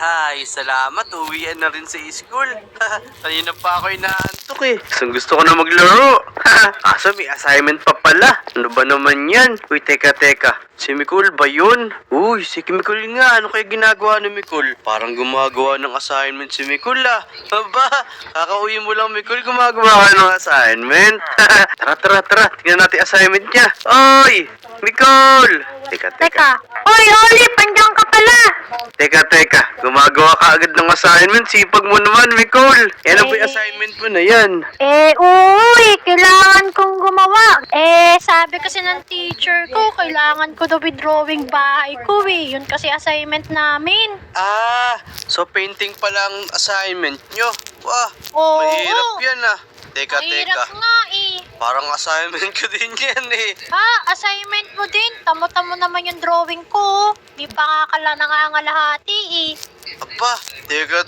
Ay, salamat. Uwian na rin sa school. Kanina pa ako inaantok eh. Gusto ko na maglaro. Kaso may assignment pa pala. Ano ba naman yan? Uy, teka. Si Mikul ba yun? Uy, si Mikul nga. Ano kaya ginagawa ni Mikul? Parang gumagawa ng assignment si Mikul ah. Aba, kakauwi mo lang Mikul, gumagawa ka ng assignment. Tara. Tingnan natin assignment niya. Oy, Mikul! Teka. Oy, Olive, andyan ka pala. Teka. Gumagawa ka agad ng assignment. Sipag mo naman, Mikul. Yan ba yung assignment mo na yan? Uy, kailangan kong gumawa. Sabi kasi ng teacher ko, kailangan ko daw drawing bahay ko eh. Yun kasi assignment namin. So painting pa lang assignment nyo? Wah, Oo. mahirap yan ah. Teka. Mahirap nga eh. Parang assignment ko din yan eh. Assignment mo din. Tamo-tamo naman yung drawing ko. Di pa nga nangangalahati eh. Aba,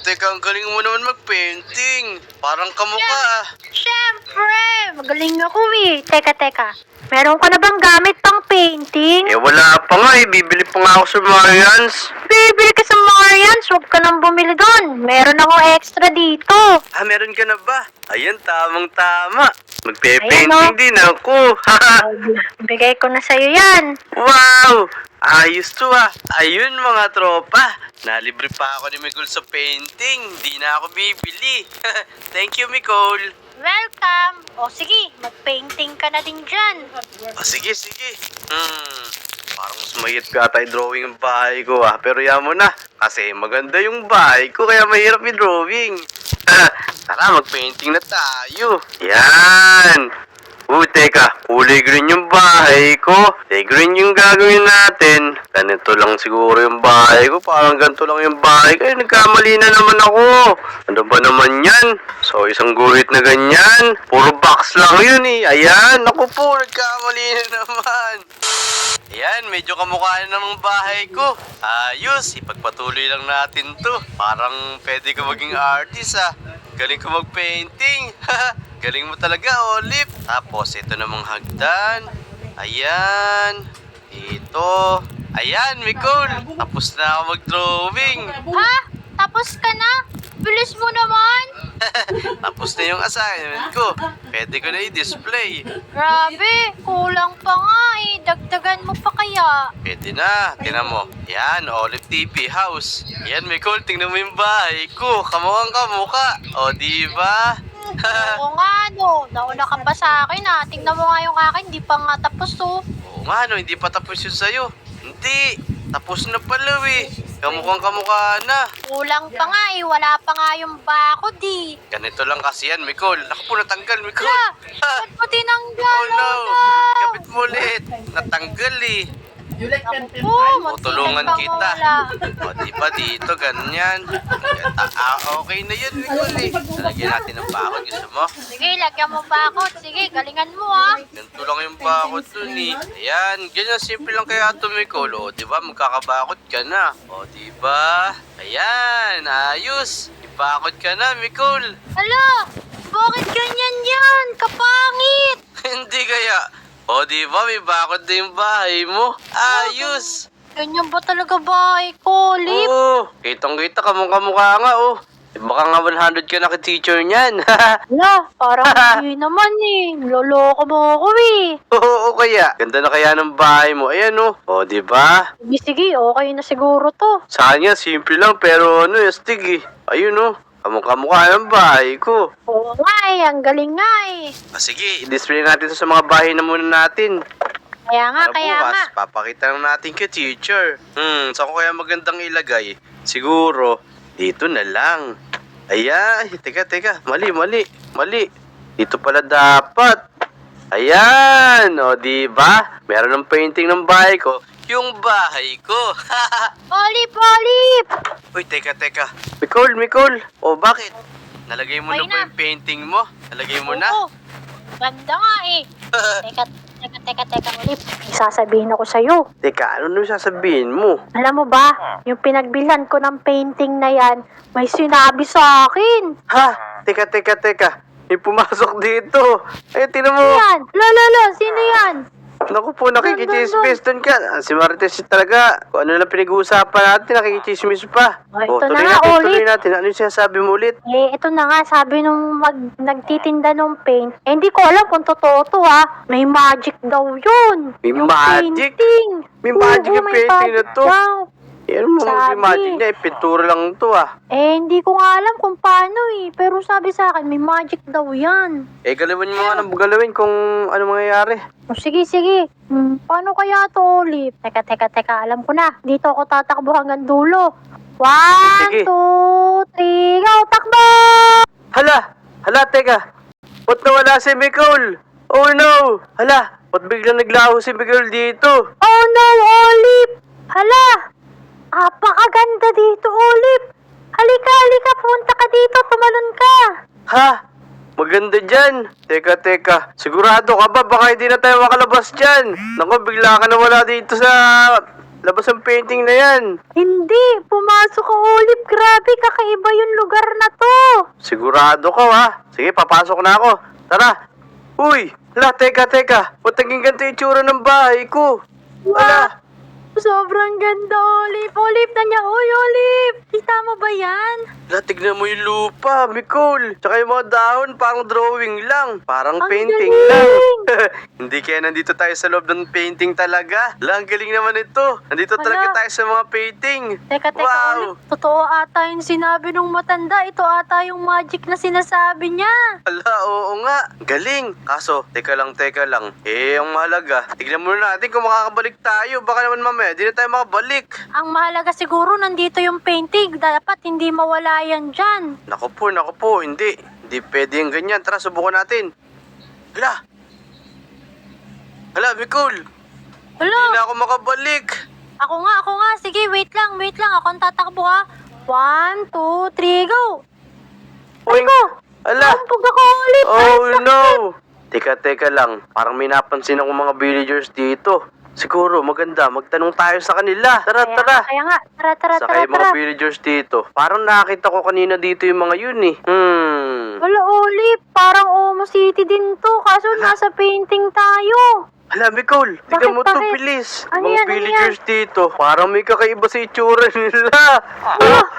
teka, ang galing mo naman mag-painting. Parang kamukha ah. Siyempre, magaling ako eh. Teka. Meron ka na bang gamit pang painting? Wala pa nga eh. Bibili pa nga ako sa Marians. Bibili ka sa Marians, huwag ka nang bumili doon. Meron akong extra dito. Meron ka na ba? Ayan, tamang-tama. Magpe-painting Ayan, oh. din ako. Bigay ko na sa'yo yan. Wow! Ayos to ah. Ayun mga tropa. Nalibre pa ako ni Mikol sa painting. Di na ako bibili. Thank you, Mikol. Welcome. O sige, mag-painting ka na din dyan. Sige. Parang mas mahirap yata i-drawing ang bahay ko ah. Pero yan mo na. Kasi maganda yung bahay ko kaya mahirap i-drawing. Tara, mag-painting na tayo. Yan. Teka. Kulay green yung bahay ko. Green yung gagawin natin. Ganito lang siguro yung bahay ko. Parang ganito lang yung bahay ko. Nagkamali na naman ako. Ano ba naman yan? So, isang guhit na ganyan. Puro box lang yun eh. Ayan. Naku po, nagkamali na naman. Ayan, medyo kamukha na ng bahay ko. Ayos, ipagpatuloy lang natin to. Parang pwede ko maging artist ah. Galing ko mag-painting. Galing mo talaga, Olive. Tapos, ito namang hagdan. Ayan. Dito. Ayan, Mikol. Tapos na ako mag-drawing. Tapos ka na? Bilis mo naman. Tapos na yung assignment ko. Pwede ko na i-display. Grabe, kulang pa nga eh. Dagdagan mo pa kaya. Pwede na. Tingnan mo. Yan, Olive TV House. Yan, Mikol. Tingnan mo yung bahay ko. Kamukhang kamukha. O, diba? Oo nga no, nauna ka pa sa akin ah. Tingnan mo nga yung akin, di pa nga tapos oh. Oo nga, no. Hindi pa tapos yun sa'yo. Hindi. Tapos na pala eh. Kamukhang kamukha na. Kulang pa nga eh, wala pa nga yung bakod eh. Ganito lang kasi yan, Mikol. Naku po, natanggal, Mikol. Ba't mo tinanggal? Oh no. Kapit mo ulit. Natanggal eh. Tulungan kita. O, diba dito, ganyan. Okay na yun, Mikol eh. Lagyan natin ng bakod. Gusto mo? Sige, lagyan mo bakod. Sige, galingan mo ah. Ganito lang yung bakod dun eh. Ayan, ganyan simple lang kaya ito, Mikol. O, diba, magkakabakod ka na. O, diba? Ayan, ayos. Ibakod ka na, Mikol. Hala, bakit ganyan yan? Kapangit! Hindi kaya. O, diba, may bakod na yung bahay mo. Ayos. Ganyan ba talaga bahay ko, Lip? Oo, kitang-kita, kamukha nga, oh. Baka nga 100 ka na ka-teacher niyan. Hala, parang hindi naman eh. Loloko mo ako eh. Oo, kaya. Ganda na kaya ng bahay mo. Ayan, oh. O, diba? Sige, okay na siguro to. Sa kanya, simple lang, pero astig eh. Ayun, oh. Kamukha ng bahay ko. Oo nga eh, ang galing nga eh. Sige, i-display natin ito sa mga bahay na muna natin. Kaya nga. Bukas, papakita lang natin kay teacher. Saan ko kaya magandang ilagay? Siguro, dito na lang. Ayan, teka. Mali. Dito pala dapat. Ayan, o diba? Meron ng painting ng bahay ko. Yung bahay ko. Olip! Uy, teka. Mikol. O, bakit? Nalagay mo Okay na ba na. yung painting mo? Nalagay mo na? Oo, ganda nga eh. Teka, Olip. May sasabihin ako sa'yo. Teka, ano nung sasabihin mo? Alam mo ba, yung pinagbilhan ko ng painting na yan, may sinabi sa akin. Ha? Teka. May pumasok dito. Ay, tinan mo. Sino yan? Sino yan? Naku po, nakikichismis doon ka. Si Marites talaga. Kung ano lang pinag-uusapan natin, nakikichismis pa. Ay, ito na tuloy nga, natin, ulit. tuloy natin. Ano yung sinasabi mo ulit? Ito na nga, sabi nung nagtitinda nung paint. Hindi ko alam kung totoo to ha. May magic daw yun. May Yung magic? painting. May magic Oo, yung may painting na magic to. daw. Yan mo, Sabi. may magic na. Pintura lang to Hindi ko nga alam kung paano Pero sabi sa akin, may magic daw yan. Galawin mo nga ng galawin kung ano mangyayari. Sige. Paano kaya to, Olip? Teka. Alam ko na. Dito ako tatakbo hanggang dulo. 1, Sige. 2, 3, go! Takbo! Hala, teka. Ba't nawala si Nicole? Oh no! Hala, ba't biglang naglaho si Nicole dito? Oh no, Olip! Hala! Apakaganda dito, Olip! Halika, punta ka dito, tumalon ka! Ha? Maganda dyan. Teka. Sigurado ka ba? Baka hindi na tayo makalabas dyan. Naku, bigla ka nawala dito sa labas ng painting na yan. Hindi, pumasok ka, Olip. Grabe, kakaiba yung lugar na to. Sigurado ka ha? Sige, papasok na ako. Tara. Uy, teka. Ba't naging ganito yung itsura ng bahay ko? Hala. Sobrang ganda, Olip. Olip na niya. Uy, Olip! Kita mo ba yan? Tignan mo yung lupa, Nicole. Tsaka yung mga dahon, parang drawing lang. Parang Ang painting galing! lang. Hindi kaya nandito tayo sa loob ng painting talaga. Ang galing naman ito. Nandito Hala. talaga tayo sa mga painting. Teka, Wow. Olip. Totoo ata yung sinabi nung matanda. Ito ata yung magic na sinasabi niya. Ala, oo nga. Galing. Kaso, teka lang. Ang mahalaga, tignan muna natin kung makakabalik tayo. Baka naman mamaya, di na tayo makabalik. Ang mahalaga siguro nandito yung painting. Dapat hindi mawala yan dyan. Naku po, hindi. Hindi pwede yung ganyan. Tara, subukan natin. Hala, Nicole. Hello? Hindi na ako makabalik. Ako nga. Sige, wait lang. Ako ang tatakbo ha. 1, 2, 3, go! Uy, Ko! ala. Ampog ako ulit! Oh no! Teka lang. Parang may napansin akong mga villagers dito. Siguro, maganda. Magtanong tayo sa kanila. Tara. Kaya nga, tara. Sakay mga villagers dito. Parang nakita ko kanina dito yung mga yun eh. Wala, Olip. Parang Omo City din to. Kaso nasa painting tayo. Hala, Nicole. Tignan mo to, Bakit? bilis. Ano Mga yan, villagers dito. Parang may kakaiba sa itsura nila.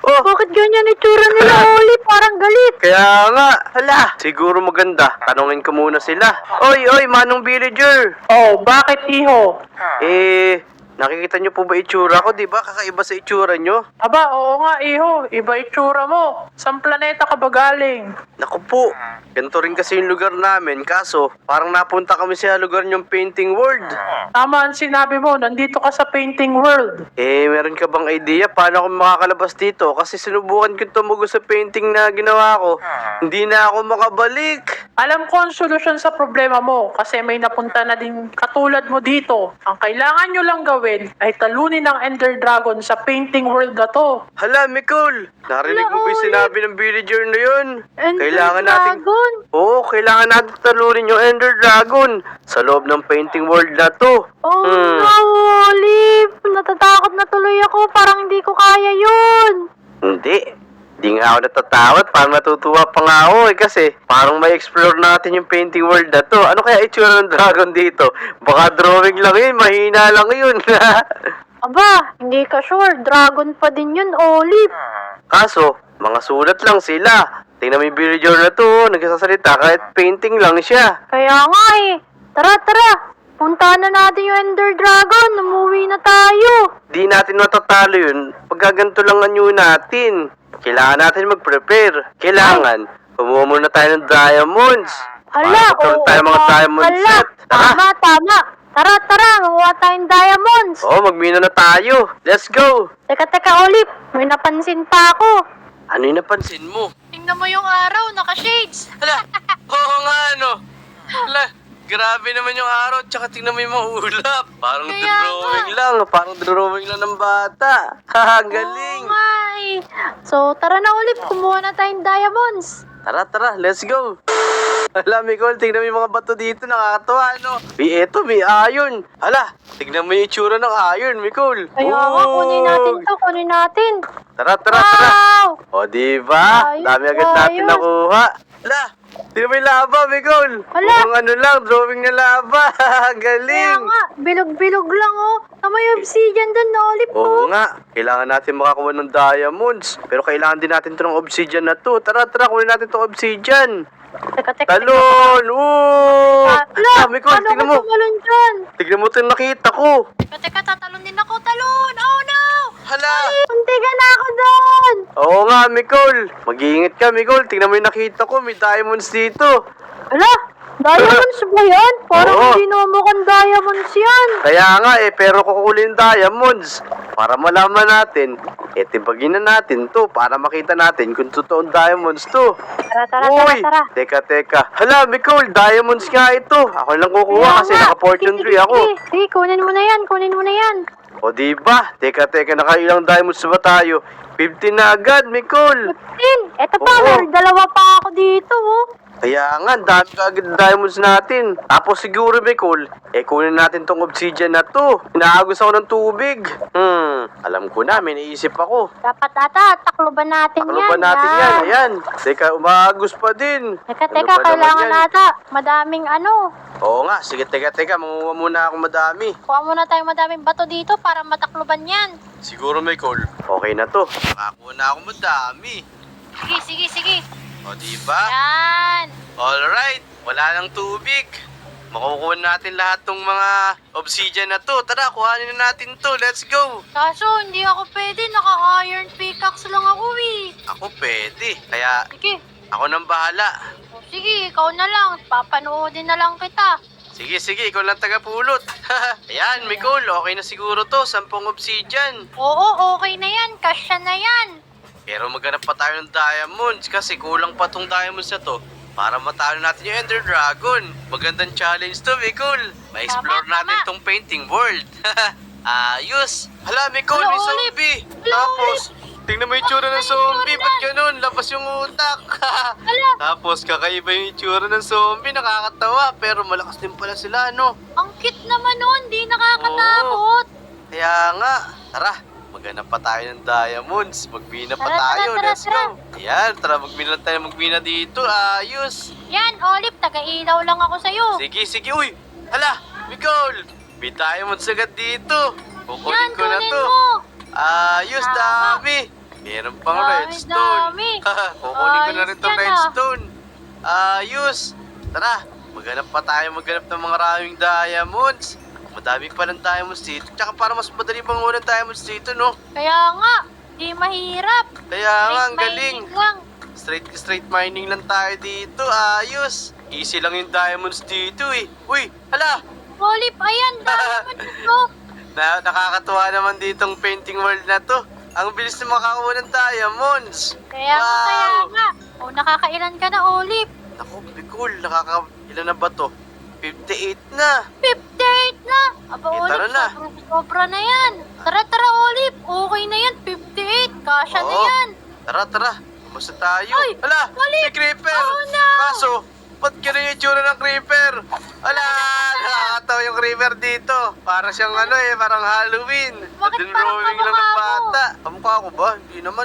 Bakit ganyan itsura nila, Olip? Parang galit. Kaya nga. Hala, siguro maganda. Tanungin ko muna sila. Oy, manong villager. Oh, bakit iho? Nakikita niyo po ba itsura ko? Di ba kakaiba sa itsura niyo? Aba, oo nga iho. Iba itsura mo. Saan planeta ka ba galing? Naku po, ganito rin kasi yung lugar namin. Kaso, parang napunta kami sa lugar niyong painting world. Tama ang sinabi mo, nandito ka sa painting world. Meron ka bang idea paano ako makakalabas dito? Kasi sinubukan ko tumugo sa painting na ginawa ko. Hindi na ako makabalik. Alam ko ang solusyon sa problema mo kasi may napunta na din katulad mo dito. Ang kailangan nyo lang gawin ay talunin ang Ender Dragon sa painting world na to. Hala, Nicole! Narinig mo ba yung sinabi ng villager na yun? Ender natin... Dragon? Oo, kailangan natin talunin yung Ender Dragon sa loob ng painting world na to. Oh no, Olip. Natatakot na tuloy ako. Parang hindi ko kaya yun. Hindi nga ako natatakot, parang natutuwa pa nga ako kasi parang may explore natin yung painting world na to. Ano kaya itsura ng dragon dito? Baka drawing lang yun, mahina lang yun. Aba, hindi ka sure. Dragon pa din yun, Olip. Kaso, mga sulat lang sila. Tingnan mo yung villager na to, nagsasalita kahit painting lang siya. Kaya nga Tara. Puntahan na natin yung Ender Dragon. Umuwi na tayo. Di natin matatalo yun, pagkaganto lang ang natin. Kailangan natin mag-prepare. Kailangan, kumuha muna tayo ng diamonds. Hala, Para tayo mga diamond set. Tama. Tara. Makuha tayong diamonds. Magmino na tayo. Let's go. Teka, Olip. May napansin pa ako. Ano yung napansin mo? Tingnan mo yung araw. Naka-shades. Hala, oo nga Hala, grabe naman yung araw. Tsaka tingnan mo yung mga ulap. Parang drawing lang ng bata. Galing. Oo nga So, tara na ulit. Kumuha na tayong diamonds. Tara, let's go. Hala, Nicole, tignan mo yung mga bato dito, nakakatawa, no? May iron. Hala, tignan mo yung itsura ng iron, Nicole. Kaya nga, kunin natin. Tara. Wow! O, diba? Ayos, Dami agad natin ayos. nakuha. Hala, Tingnan mo yung lava, Mikol. Wala. Mukhang ano lang, drawing na lava. Kaya Galing. nga, bilog-bilog lang oh. May obsidian doon na Olive Oo oh. nga, kailangan natin makakuha ng diamonds. Pero kailangan din natin itong obsidian na to. Tara, kunin natin itong obsidian. Teka. Talon! Oo! Mikol, Ano tingnan ko mo. tumalon dyan? Tignan mo itong nakita ko. Teka, tatalon din ako. Talon! Oh no! Hala! Muntiga na ako doon! Oo nga, Mikol. Mag-iingat ka, Mikol. Tingnan mo yung nakita ko. May diamonds dito. Ala, diamonds ba yan? Parang Oo. hindi naman mukhang diamonds yan. Kaya nga pero kukulin diamonds. Para malaman natin, tibagin na natin to para makita natin kung totoong diamonds to. Tara. Uy! Teka. Hala, Mikol, diamonds nga ito. Ako lang kukuha kasi naka-fortune tree ako. Sige, kunin mo na yan. O diba? Teka, nakailang diamonds ba tayo? 15 na agad, Mikol. 15. Eto pa, Oo. may dalawa pa ako dito oh. Kaya nga, dami ka agad diamonds natin. Tapos siguro, Mikol, kunin natin tong obsidian na to. Inaagos ako ng tubig. Alam ko na, may naisip ako. Dapat ata, takloban natin Ano yan. ba natin yan? Ayan. Teka, umaagos pa din. Teka, Ano ba naman kailangan yan? ata. Madaming ano. Oo nga, sige, teka. Manguha muna ako madami. Kuha muna tayo madaming bato dito para matakloban yan. Siguro, Mikol, okay na to. Makakuha na ako madami. Sige. O, diba? Yan. Alright, wala nang tubig. Makukuha natin lahat tong mga obsidian na to. Tara, kuhanin na natin to. Let's go. Kaso, hindi ako pwede. Naka-iron pickaxe lang ako eh. Ako pwede. Kaya Sige. ako nang bahala. O, sige, ikaw na lang. Papanoodin na lang kita. Sige, ikaw lang tagapulot. Ayan, Mikol, okay na siguro to. 10 obsidian. Oo, okay na yan. Kasya na yan. Pero maghanap pa tayo ng diamonds kasi kulang pa tong diamonds na to para matalo natin yung Ender Dragon. Magandang challenge to, Mikol. Ma-explore Tama. natin tong painting world. Ayos. Hala, Mikol, Hala, may Olive. zombie. Hala, Tapos, tingnan mo yung itsura ng zombie. Ba't ganun? Labas yung utak. Hala. Tapos, kakaiba yung itsura ng zombie. Nakakatawa. Pero malakas din pala sila, no? Ang cute naman nun. Di nakakatakot. Kaya nga, tara, maghanap pa tayo ng diamonds. Magbina pa Tara, tayo. tara, Let's go. Ayan, tara, magbina dito. Ayos. Yan, Olive. Taga-ilaw lang ako sa'yo. Sige. Uy, hala, Mikol. May diamonds agad dito. Yan, Kukunin ko na kunin to. mo. Ayos, Tama. dami. Meron pang Dami, redstone. dami. Kukunin ko na Ayos rin tong yan, redstone. Ayos. Tara, maghanap pa tayo ng mga maraming diamonds. Madami pa ng diamonds dito. Tsaka para mas madali bang ng diamonds dito, no? Kaya nga, di mahirap. Kaya nga, ang Straight galing. mining lang. Straight mining lang tayo dito. Ayos. Easy lang yung diamonds dito eh. Uy, hala. Olive, ayan, diamond ito. Nakakatuwa naman ditong painting world na to. Ang bilis na makakuha ng diamonds. Kaya nga. O, nakakailan ka na, Olive? Naku, Bicol. Ilan na ba to? 58 na. 58 na. Aba, Tara Olive, na. sobra na yan. Tara, Olive. Okay na yan, 58. Kasya na Oo. yan. Tara. Kumusta tayo? Ay, Hala, Olive. may creeper. Oh, no. Kaso, ba't ganun yung itsura ng creeper? Hala, nakakatawa yung creeper dito. Para siyang parang Halloween. Bakit Nandun parang drawing lang ng kamukha mo? bata. Kamukha ko ba? Hindi naman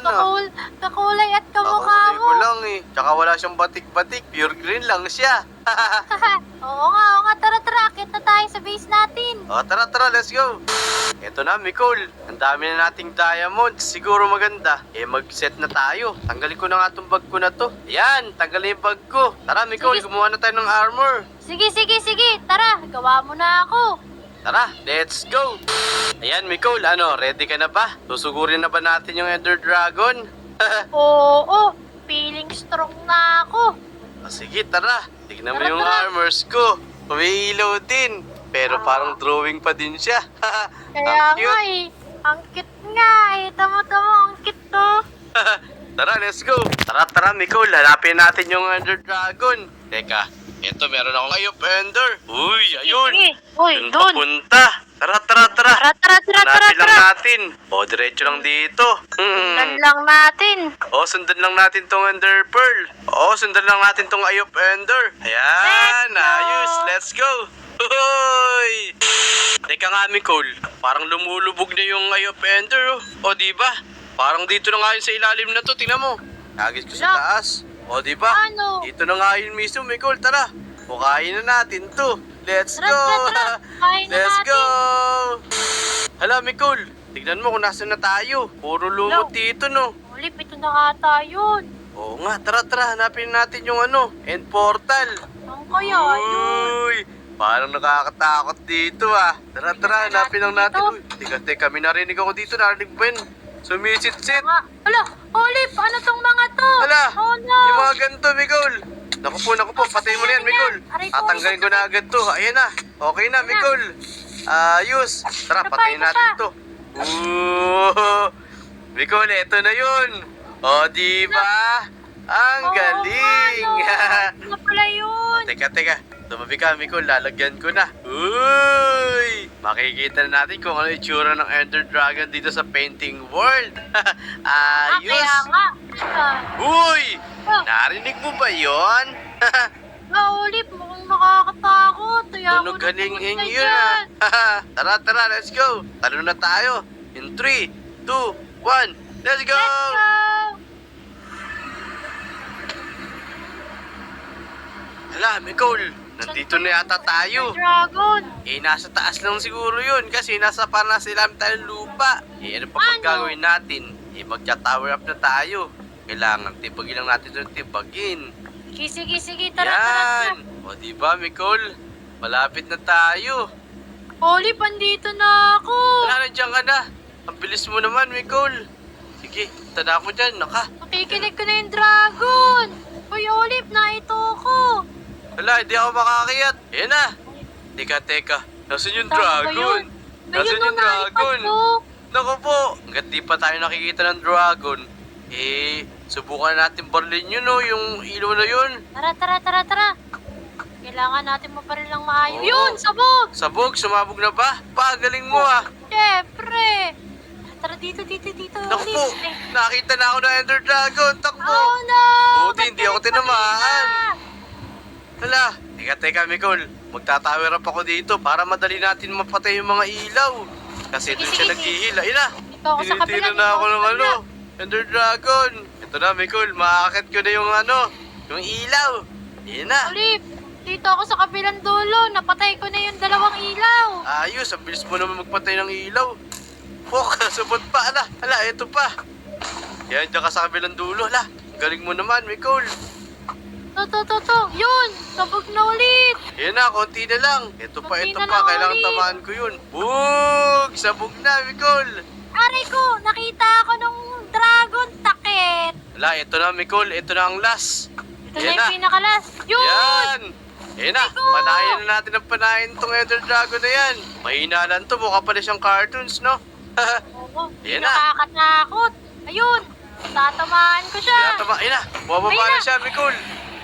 Kakulay at kamukha Kakulay mo. ko lang eh. Tsaka wala siyang batik-batik. Pure green lang siya. Oo nga. Tara. Akit na tayo sa base natin. O, tara, let's go. Eto na, Mikol. Ang dami na nating diamonds. Siguro maganda. Mag-set na tayo. Tanggalin ko na nga itong bag ko na to. Ayan, tanggalin yung bag ko. Tara, Mikol, Sige. gumawa na tayo ng armor. Sige. Tara, gawa mo na ako. Tara, let's go. Ayan, Mikol, ready ka na ba? Susugurin na ba natin yung Ender Dragon? Oo. Feeling strong na ako. Sige, tara. Tignan mo Tara, yung tara. armors ko. May ilaw din. Pero parang drawing pa din siya. Kaya Ang cute. nga eh. Ang cute nga eh. Tama, ang cute to. Tara, let's go. Tara, Mikol. Hanapin natin yung Ender Dragon. Teka, eto meron akong Eye of Ender. Uy, ayun. Sige. Uy, doon. Papunta. Tara. Hanapin lang natin. O, diretso lang dito. Sundan lang natin. O, sundan lang natin tong Ender Pearl. O, sundan lang natin tong Eye of Ender. Ayan, Let's go. ayos. Let's go. Hoy! Teka nga, Nicole. Parang lumulubog na yung Eye of Ender, oh. O, diba? Parang dito na nga yun sa ilalim na to. Tingnan mo. Agis ko sa Ala. taas. O, di ba? Ano? Ito na nga yun mismo, Mikol. Tara, bukain na natin to. Let's Tara, go! tara. Kain na Let's natin. go! Hala, Mikol. Tignan mo kung nasan na tayo. Puro lumot Hello. dito, no? Olip, ito na ata yun. Oo nga, tara, hanapin natin yung ano, end portal. Ang kaya yun? Uy, parang nakakatakot dito ah. Tara, hanapin lang natin. dito. Uy, teka, may narinig ako dito, narinig ba yun? Sumisit-sit. Nga. Hala, Olip, ano tong mga to? Hala, Oh no. yung mga ganito, Mikol. Naku po, patayin mo na yan, Mikol. Aray ko, Tatanggalin ko na agad to. Ayan na, okay na, Mikol. Ayos. Tara, patayin natin to. Mikol, eto na yun. O, di ba? Ang Oo, galing. ano pala yun? Teka. Tumabi ka, Mikol. Lalagyan ko na. Uy! Makikita na natin kung ano itsura ng Ender Dragon dito sa painting world. Ayos! Kaya nga. Uy! Oh. Narinig mo ba yon? Olip, mukhang nakakatakot. Kaya Tunog ako na halingin pumunta yun dyan. Tara, let's go. Talo na tayo. In 3, 2, 1, let's go! Let's go! Hala, Mikol. Nandito na yata tayo. Dragon. Nasa taas lang siguro yun kasi nasa parang nasa ilalim tayong lupa. Ano pa pag Ano? gagawin natin? Magja-tower up na tayo. Kailangan tibagin lang natin ito tibagin. Sige, tara. Yan! O diba, Mikol? Malapit na tayo. Olip, andito na ako. Wala, nandiyan ka na. Ang bilis mo naman, Mikol. Sige, tada ako dyan. Naka. Nakikinig ko na yung dragon. Uy, Olip, naito ko. Wala, hindi ako makakiyat. Ayan na. Teka. Nasaan yung dragon? Nasaan yung dragon? Naku po. Hanggat di pa tayo nakikita ng dragon, subukan natin barlin yun, no? Yung ilaw na yun. Tara. Kailangan natin maparil ng maayos. Oo. Yun, sabog. Sabog, sumabog na ba? Pagaling mo ah. Siyempre. Tara dito. Naku po, Olip. nakita na ako ng Ender Dragon. Takbo. Oh no! Buti, hindi ako tinamaan. Hala, teka, Mikol. Magtatower up ako dito para madali natin mapatay yung mga ilaw. Kasi Sige, doon siya sige. naghihila. Ina, Dito ako sa kabila. tinitira na ako ng ano, Ender Dragon. Ito na, Mikol. Makakit ko na yung ano, yung ilaw. Yan na. Olip, dito ako sa kabilang dulo. Napatay ko na yung dalawang ilaw. Ayos, ang bilis mo naman magpatay ng ilaw. Pok, subot pa. Ala, ito pa. Yan, dyan ka sa kabilang dulo. Ala, galing mo naman, Mikol. To. Yun, sabog na ulit. Yan na, konti na lang. Ito pa. Konti na lang Kailangan ulit. tamaan ko yun. Bug! Sabog na, Mikol. Aray ko, nakita ako ng dragon takit. Wala, ito na, Mikol. Ito na ang last. Ito Yan na yung pinakalas. Yun! Yan! Yan na, Iko! panahin na natin ang panahin tong Ender Dragon na yan. Mahina lang to, mukha pala siyang cartoons, no? Oo, Yan hindi na. nakakatakot. Ayun, tatamaan ko siya. Yan na, bumaba Ayun na na. siya, Mikol.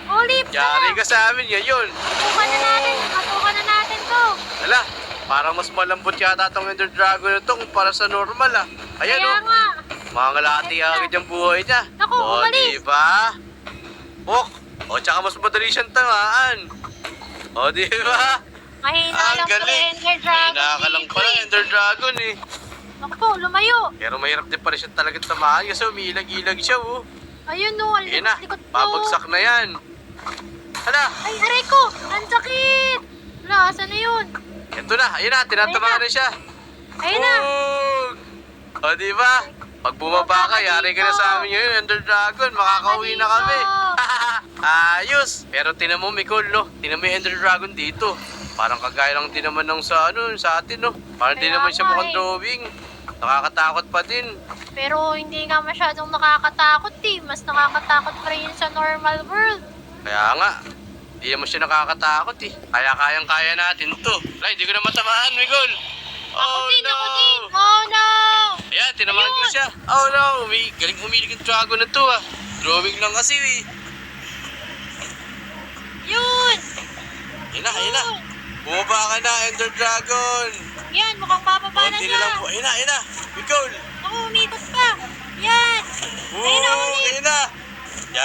Olip, Yari ka sa amin ngayon. Matukan na natin to. Wala, parang mas malambot yata tong Ender Dragon na to kumpara sa normal ah. Ayan Kaya oh, nga. mga ngalati agad yung buhay niya. Naku, O, umalis. diba? Pok! O, tsaka mas madali siyang tamaan. O, diba? Mahina Ang lang to galing. Ender Dragon. Mahina ka lang dito pala, eh. Ender Dragon eh. Naku po, lumayo. Pero mahirap din pala siya talaga tamaan kasi umiilag-ilag siya oh. Ayun no, ang Ayan na, likot ko. babagsak na yan. Hala, Ay, aray ko, ang sakit. Wala, asan na yun? ito na, ayun na, tinatamaan na siya. Ayun na. Bug! O, diba? Pag bumaba ka, yari ka na sa amin ngayon, Ender Dragon, makakauwi na kami. Ayos! Pero tinan mo, Mikol, no? Tinan mo yung Ender Dragon dito. Parang kagaya lang din naman ng sa atin, no? Parang di Kaya naman siya nga mukhang eh. drawing. Nakakatakot pa din. Pero hindi nga masyadong nakakatakot eh. Mas nakakatakot pa rin yun sa normal world. Kaya nga, hindi naman siya nakakatakot eh. Kaya-kayang-kaya natin to. Wala, hindi ko na matamaan, Mikol. Ako din. Oh no! Ayan, tinamaan ko na Ayun. siya. Oh no, galing umilig yung dragon na to ah. Drawing lang kasi eh. Yun! Ayun na. Bumaba ka na, Ender Dragon. Yan, mukhang bababa na Konti na siya. lang po. Ayun na. Mikol. Ako, umikot pa. Yan! Ayun na, ulit. Ayun na.